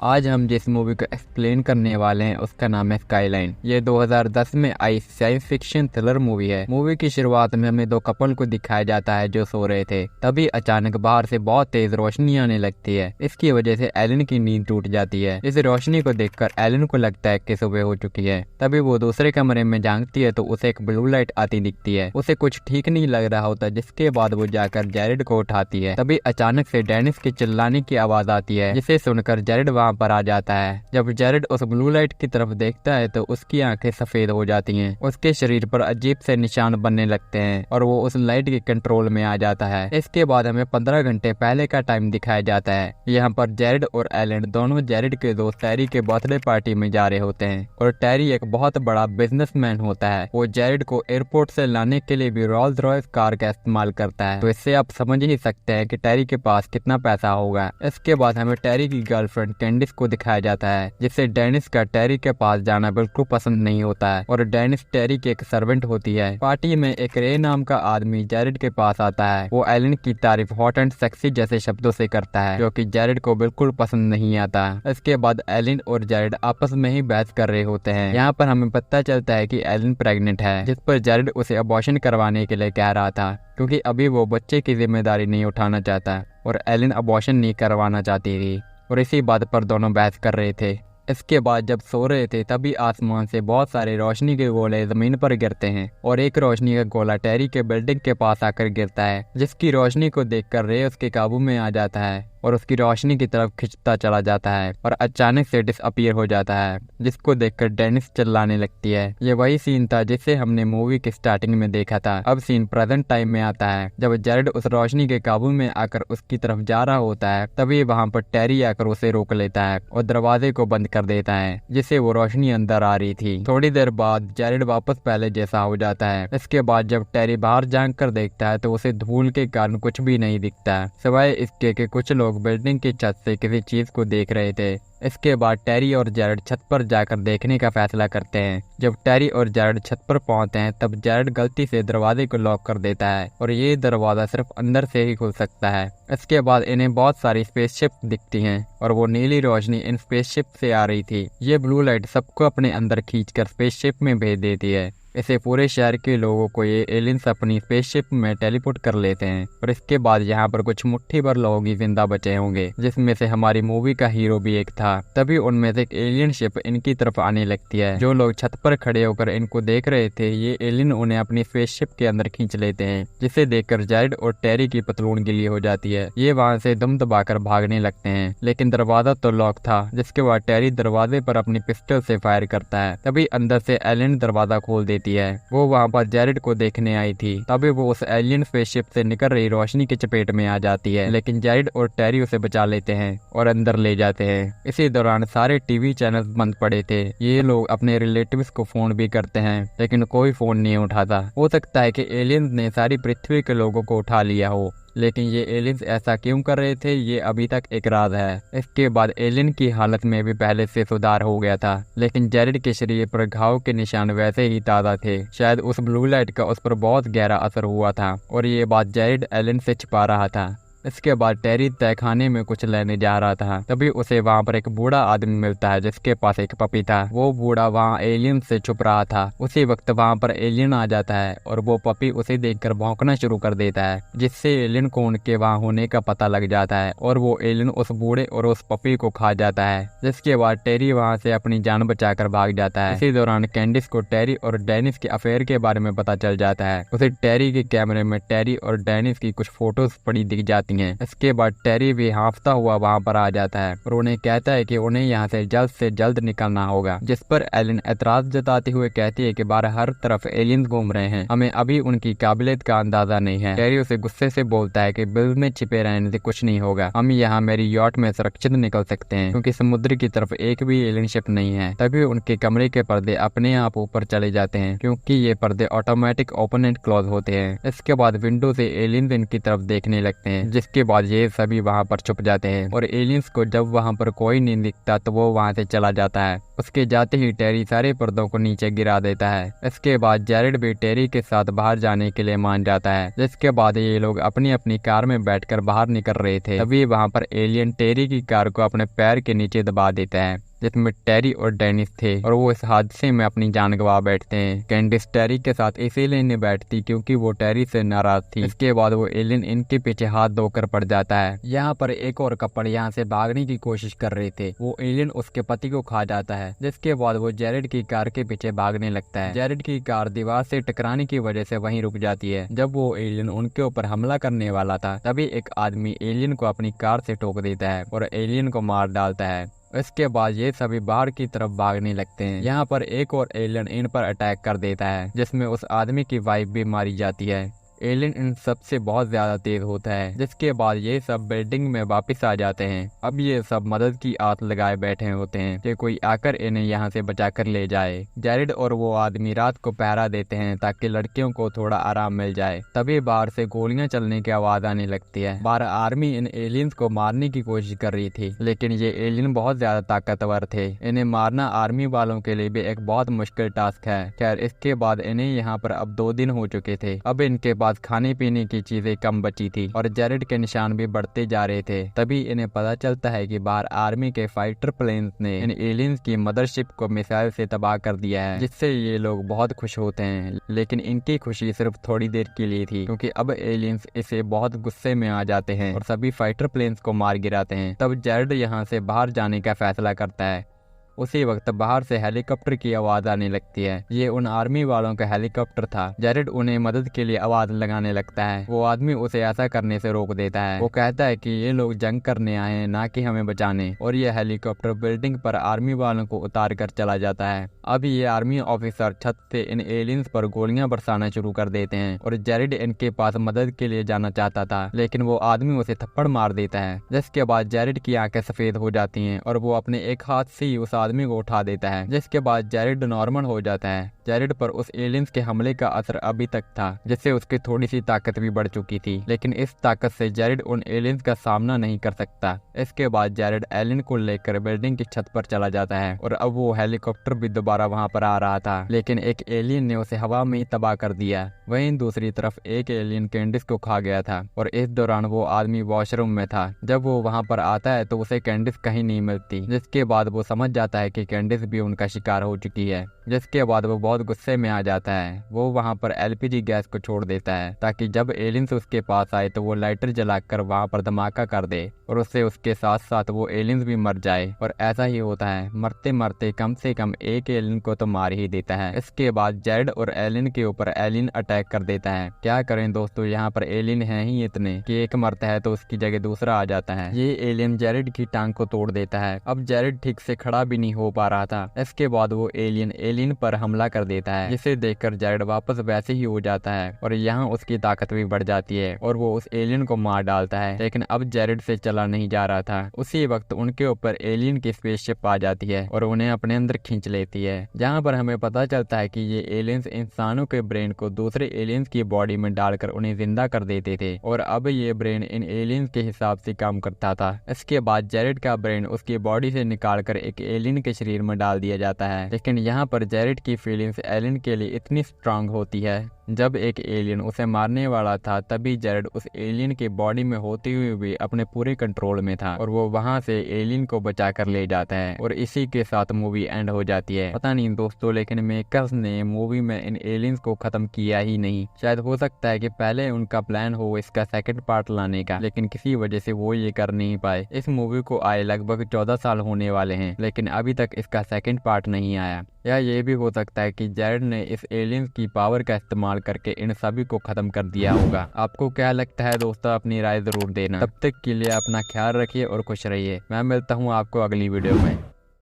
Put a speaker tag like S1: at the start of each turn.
S1: आज हम जिस मूवी को एक्सप्लेन करने वाले हैं उसका नाम है स्काईलाइन। ये 2010 में आई साइंस फिक्शन थ्रिलर मूवी है। मूवी की शुरुआत में हमें दो कपल को दिखाया जाता है जो सो रहे थे। तभी अचानक बाहर से बहुत तेज रोशनी आने लगती है। इसकी वजह से एलन की नींद टूट जाती है। इस रोशनी को देखकर एलन को लगता है कि सुबह हो चुकी है। तभी वो दूसरे कमरे में झांकती है तो उसे एक ब्लू लाइट आती दिखती है। उसे कुछ ठीक नहीं लग रहा होता, जिसके बाद वो जाकर जैरेड को उठाती है। तभी अचानक से डेनिस के चिल्लाने की आवाज आती है, जिसे सुनकर जैरेड वहाँ पर आ जाता है। जब जैरेड उस ब्लू लाइट की तरफ देखता है तो उसकी आंखें सफेद हो जाती हैं। उसके शरीर पर अजीब से निशान बनने लगते हैं और वो उस लाइट के कंट्रोल में आ जाता है। इसके बाद हमें 15 घंटे पहले का टाइम दिखाया जाता है। यहाँ पर जैरेड और एलन दोनों जैरेड के दोस्त टैरी के बर्थडे पार्टी में जा रहे होते हैं और टैरी एक बहुत बड़ा बिजनेसमैन होता है। वो जैरेड को एयरपोर्ट से लाने के लिए भी रोल्स रॉयस कार का इस्तेमाल करता है। तो इससे आप समझ ही सकते हैं कि टैरी के पास कितना पैसा होगा। इसके बाद हमें टैरी की गर्लफ्रेंड कैंडिस को दिखाया जाता है, जिससे डेनिस का टैरी के पास जाना बिल्कुल पसंद नहीं होता है और डेनिस टैरी की एक सर्वेंट होती है। पार्टी में एक रे नाम का आदमी जैरेड के पास आता है। वो एलन की तारीफ हॉट एंड सेक्सी जैसे शब्दों से करता है, जो कि जैरेड को बिल्कुल पसंद नहीं आता। इसके बाद एलन और जैरेड आपस में ही बहस कर रहे होते हैं। यहाँ पर हमें पता चलता है कि एलन प्रेग्नेंट है, जिस पर जैरेड उसे अबॉर्शन करवाने के लिए कह रहा था, क्योंकि अभी वो बच्चे की जिम्मेदारी नहीं उठाना चाहता और एलन अबॉर्शन नहीं करवाना चाहती थी। और इसी बात पर दोनों बहस कर रहे थे। इसके बाद जब सो रहे थे तभी आसमान से बहुत सारे रोशनी के गोले जमीन पर गिरते हैं और एक रोशनी का गोला टैरी के बिल्डिंग के पास आकर गिरता है, जिसकी रोशनी को देखकर रे उसके काबू में आ जाता है और उसकी रोशनी की तरफ खिंचता चला जाता है और अचानक से डिसअपीयर हो जाता है, जिसको देखकर डेनिस चिल्लाने लगती है। ये वही सीन था जिसे हमने मूवी के स्टार्टिंग में देखा था। अब सीन प्रेजेंट टाइम में आता है। जब जैरेड उस रोशनी के काबू में आकर उसकी तरफ जा रहा होता है तभी वहाँ पर टैरी आकर उसे रोक लेता है और दरवाजे को बंद कर देता है, जिससे वो रोशनी अंदर आ रही थी। थोड़ी देर बाद जैरेड वापस पहले जैसा हो जाता है। इसके बाद जब टैरी बाहर झांक कर देखता है तो उसे धूल के कारण कुछ भी नहीं दिखता है, सिवाय इसके कि कुछ लोग बिल्डिंग की छत से किसी चीज को देख रहे थे। इसके बाद टैरी और जैरेड छत पर जाकर देखने का फैसला करते हैं। जब टैरी और जैरेड छत पर पहुंचते हैं तब जैरेड गलती से दरवाजे को लॉक कर देता है और ये दरवाजा सिर्फ अंदर से ही खुल सकता है। इसके बाद इन्हें बहुत सारी स्पेसशिप दिखती हैं और वो नीली रोशनी इन स्पेसशिप से आ रही थी। ये ब्लू लाइट सबको अपने अंदर खींचकर स्पेसशिप में भेज देती है। इसे पूरे शहर के लोगों को ये एलियंस अपनी स्पेसशिप में टेलीपोर्ट कर लेते हैं और इसके बाद यहाँ पर कुछ मुट्ठी भर लोग ही जिंदा बचे होंगे, जिसमें से हमारी मूवी का हीरो भी एक था। तभी उनमें से एक एलियन शिप इनकी तरफ आने लगती है। जो लोग छत पर खड़े होकर इनको देख रहे थे, ये एलियन उन्हें अपनी स्पेसशिप के अंदर खींच लेते हैं, जिसे देखकर जैरेड और टैरी की पतलून गिली हो जाती है। ये वहाँ से दम दबाकर भागने लगते हैं, लेकिन दरवाजा तो लॉक था, जिसके बाद टैरी दरवाजे पर अपनी पिस्टल से फायर करता है। तभी अंदर से एलियन दरवाजा खोल देती है। वो वहाँ पर जैरेड को देखने आई थी। तभी वो उस एलियन स्पेसशिप से निकल रही रोशनी की चपेट में आ जाती है, लेकिन जैरेड और टैरी उसे बचा लेते हैं और अंदर ले जाते हैं। इसी दौरान सारे टीवी चैनल्स बंद पड़े थे। ये लोग अपने रिलेटिव्स को फोन भी करते हैं, लेकिन कोई फोन नहीं उठाता। हो सकता है कि एलियंस ने सारी पृथ्वी के लोगों को उठा लिया हो, लेकिन ये एलियंस ऐसा क्यों कर रहे थे ये अभी तक एक राज है। इसके बाद एलियन की हालत में भी पहले से सुधार हो गया था, लेकिन जैरेड के शरीर पर घाव के निशान वैसे ही ताज़ा थे। शायद उस ब्लू लाइट का उस पर बहुत गहरा असर हुआ था और ये बात जैरेड एलियन से छिपा रहा था। इसके बाद टैरी तहखाने में कुछ लेने जा रहा था। तभी उसे वहाँ पर एक बूढ़ा आदमी मिलता है जिसके पास एक पपी था। वो बूढ़ा वहाँ एलियन से छुप रहा था। उसी वक्त वहाँ पर एलियन आ जाता है और वो पपी उसे देखकर भौंकना शुरू कर देता है, जिससे एलियन को उनके वहाँ होने का पता लग जाता है और वो एलियन उस बूढ़े और उस पपी को खा जाता है। जिसके बाद टैरी वहाँ से अपनी जान बचाकर भाग जाता है। इसी दौरान कैंडिस को टैरी और डेनिस के अफेयर के बारे में पता चल जाता है। उसे टैरी के कैमरे में टैरी और डेनिस की कुछ फोटोज पड़ी दिख जाती हैं। इसके बाद टैरी भी हांफता हुआ वहां पर आ जाता है और उन्हें कहता है कि उन्हें यहाँ से जल्द निकलना होगा, जिस पर एलियन एतराज जताते हुए कहती है कि बाहर हर तरफ एलियंस घूम रहे हैं, हमें अभी उनकी काबिलियत का अंदाजा नहीं है। टैरी उसे गुस्से से बोलता है कि बिल में छिपे रहने से कुछ नहीं होगा, हम यहाँ मेरी यॉट में सुरक्षित निकल सकते हैं क्योंकि समुद्र की तरफ एक भी एलियन शिप नहीं है। तभी उनके कमरे के पर्दे अपने आप ऊपर चले जाते हैं, क्योंकि ये पर्दे ऑटोमेटिक ओपन एंड क्लोज होते हैं। इसके बाद विंडो से एलियंस इनकी तरफ देखने लगते हैं, जिसके बाद ये सभी वहाँ पर छुप जाते हैं और एलियंस को जब वहाँ पर कोई नहीं दिखता तो वो वहाँ से चला जाता है। उसके जाते ही टेरी सारे पर्दों को नीचे गिरा देता है। इसके बाद जेरेड भी टेरी के साथ बाहर जाने के लिए मान जाता है। जिसके बाद ये लोग अपनी अपनी कार में बैठकर बाहर निकल रहे थे, तभी वहाँ पर एलियन टेरी की कार को अपने पैर के नीचे दबा देता है, जिसमें टेरी और डेनिस थे, और वो इस हादसे में अपनी जान गंवा बैठते हैं। कैंडिस टेरी के साथ इसीलिए नहीं बैठती क्योंकि वो टेरी से नाराज थी। इसके बाद वो एलियन इनके पीछे हाथ धोकर पड़ जाता है। यहाँ पर एक और कपल यहाँ से भागने की कोशिश कर रहे थे। वो एलियन उसके पति को खा जाता है, जिसके बाद वो जेरेड की कार के पीछे भागने लगता है। जेरेड की कार दीवार से टकराने की वजह से वहीं रुक जाती है। जब वो एलियन उनके ऊपर हमला करने वाला था, तभी एक आदमी एलियन को अपनी कार से ठोक देता है और एलियन को मार डालता है। इसके बाद ये सभी बाहर की तरफ भागने लगते हैं। यहाँ पर एक और एलियन इन पर अटैक कर देता है, जिसमें उस आदमी की वाइफ भी मारी जाती है। एलियन इन सब से बहुत ज्यादा तेज होता है। जिसके बाद ये सब बिल्डिंग में वापस आ जाते हैं। अब ये सब मदद की आस लगाए बैठे होते हैं कि कोई आकर इन्हें यहाँ से बचाकर ले जाए। जेरेड और वो आदमी रात को पहरा देते हैं ताकि लड़कियों को थोड़ा आराम मिल जाए। तभी बाहर से गोलियां चलने की आवाज आने लगती है। बाहर आर्मी इन एलियंस को मारने की कोशिश कर रही थी, लेकिन ये एलियन बहुत ज्यादा ताकतवर थे। इन्हें मारना आर्मी वालों के लिए भी एक बहुत मुश्किल टास्क है। खैर, इसके बाद इन्हें यहाँ पर अब 2 दिन हो चुके थे। अब इनके पास खाने पीने की चीजें कम बची थी और जेरेड के निशान भी बढ़ते जा रहे थे। तभी इन्हें पता चलता है कि बाहर आर्मी के फाइटर प्लेन्स ने इन एलियंस की मदरशिप को मिसाइल से तबाह कर दिया है, जिससे ये लोग बहुत खुश होते हैं। लेकिन इनकी खुशी सिर्फ थोड़ी देर के लिए थी, क्योंकि अब एलियंस इसे बहुत गुस्से में आ जाते हैं और सभी फाइटर प्लेन्स को मार गिराते हैं। तब जेरेड यहाँ से बाहर जाने का फैसला करता है। उसी वक्त बाहर से हेलीकॉप्टर की आवाज आने लगती है। ये उन आर्मी वालों का हेलीकॉप्टर था। जेरेड उन्हें मदद के लिए आवाज लगाने लगता है। वो आदमी उसे ऐसा करने से रोक देता है। वो कहता है कि ये लोग जंग करने आए हैं, ना कि हमें बचाने। और ये हेलीकॉप्टर बिल्डिंग पर आर्मी वालों को उतार कर चला जाता है। अब ये आर्मी ऑफिसर छत से इन एलियंस पर गोलियां बरसाना शुरू कर देते हैं और जेरेड इनके पास मदद के लिए जाना चाहता था, लेकिन वो आदमी उसे थप्पड़ मार देता है। जिसके बाद जेरेड की आंखें सफेद हो जाती हैं और वो अपने एक हाथ से ही उस आदमी को उठा देता है। जिसके बाद जेरेड नॉर्मल हो जाता है। जेरेड पर उस एलियंस के हमले का असर अभी तक था, जिससे उसकी थोड़ी सी ताकत भी बढ़ चुकी थी, लेकिन इस ताकत से जेरेड उन एलियंस का सामना नहीं कर सकता। इसके बाद जेरेड एलियन को लेकर बिल्डिंग की छत पर चला जाता है और अब वो हेलीकॉप्टर भी दोबारा वहां पर आ रहा था, लेकिन एक एलियन ने उसे हवा में ही तबाह कर दिया। वहीं दूसरी तरफ एक एलियन कैंडिस को खा गया था और इस दौरान वो आदमी वॉशरूम में था। जब वो वहां पर आता है तो उसे कैंडिस कहीं नहीं मिलती, जिसके बाद वो समझ जाता है कि कैंडिस भी उनका शिकार हो चुकी है। जिसके बाद वो बहुत गुस्से में आ जाता है। वो वहां पर एलपीजी गैस को छोड़ देता है ताकि जब एलियंस उसके पास आए तो वो लाइटर जलाकर वहां पर धमाका कर दे और उससे उसके साथ साथ वो एलियंस भी मर जाए। और ऐसा ही होता है, मरते मरते कम से कम एक एलियन को तो मार ही देता है। इसके बाद जेरेड और एलियन के ऊपर एलियन अटैक कर देता है। क्या करें दोस्तों, यहाँ पर एलियन है ही इतने कि एक मरता है तो उसकी जगह दूसरा आ जाता है। ये एलियन जेरेड की टांग को तोड़ देता है। अब जेरेड ठीक से खड़ा भी नहीं हो पा रहा था। इसके बाद वो एलियन पर हमला कर देता है, जिसे देखकर जेरेड वापस वैसे ही हो जाता है और यहाँ उसकी ताकत भी बढ़ जाती है और वो उस एलियन को मार डालता है। लेकिन अब जेरेड से चला नहीं जा रहा था। उसी वक्त उनके ऊपर एलियन की स्पेसशिप आ जाती है और उन्हें अपने अंदर खींच लेती है। जहाँ पर हमें पता चलता है कि ये एलियंस इंसानों के ब्रेन को दूसरे एलियंस की बॉडी में डालकर उन्हें जिंदा कर देते थे और अब ये ब्रेन इन एलियंस के हिसाब से काम करता था। इसके बाद जेरेड का ब्रेन उसकी बॉडी से निकालकर एक एलियन के शरीर में डाल दिया जाता है। लेकिन यहाँ पर जेरेड की फीलिंग्स एलियन के लिए इतनी स्ट्रांग होती है। जब एक एलियन उसे मारने वाला था तभी जेरेड उस एलियन की बॉडी में होते हुए भी अपने पूरे कंट्रोल में था और वो वहां से एलियन को बचा कर ले जाता है और इसी के साथ मूवी एंड हो जाती है। पता नहीं दोस्तों, लेकिन मेकर्स ने मूवी में इन एलियंस को खत्म किया ही नहीं। शायद हो सकता है कि पहले उनका प्लान हो इसका सेकंड पार्ट लाने का, लेकिन किसी वजह से वो ये कर नहीं पाए। इस मूवी को आए लगभग 14 साल होने वाले हैं, लेकिन अभी तक इसका सेकंड पार्ट नहीं आया। या ये भी हो सकता है कि जेरेड ने इस एलियंस की पावर का इस्तेमाल करके इन सभी को खत्म कर दिया होगा। आपको क्या लगता है दोस्तों, अपनी राय जरूर देना। तब तक के लिए अपना ख्याल रखिए और खुश रहिए। मैं मिलता हूँ आपको अगली वीडियो में।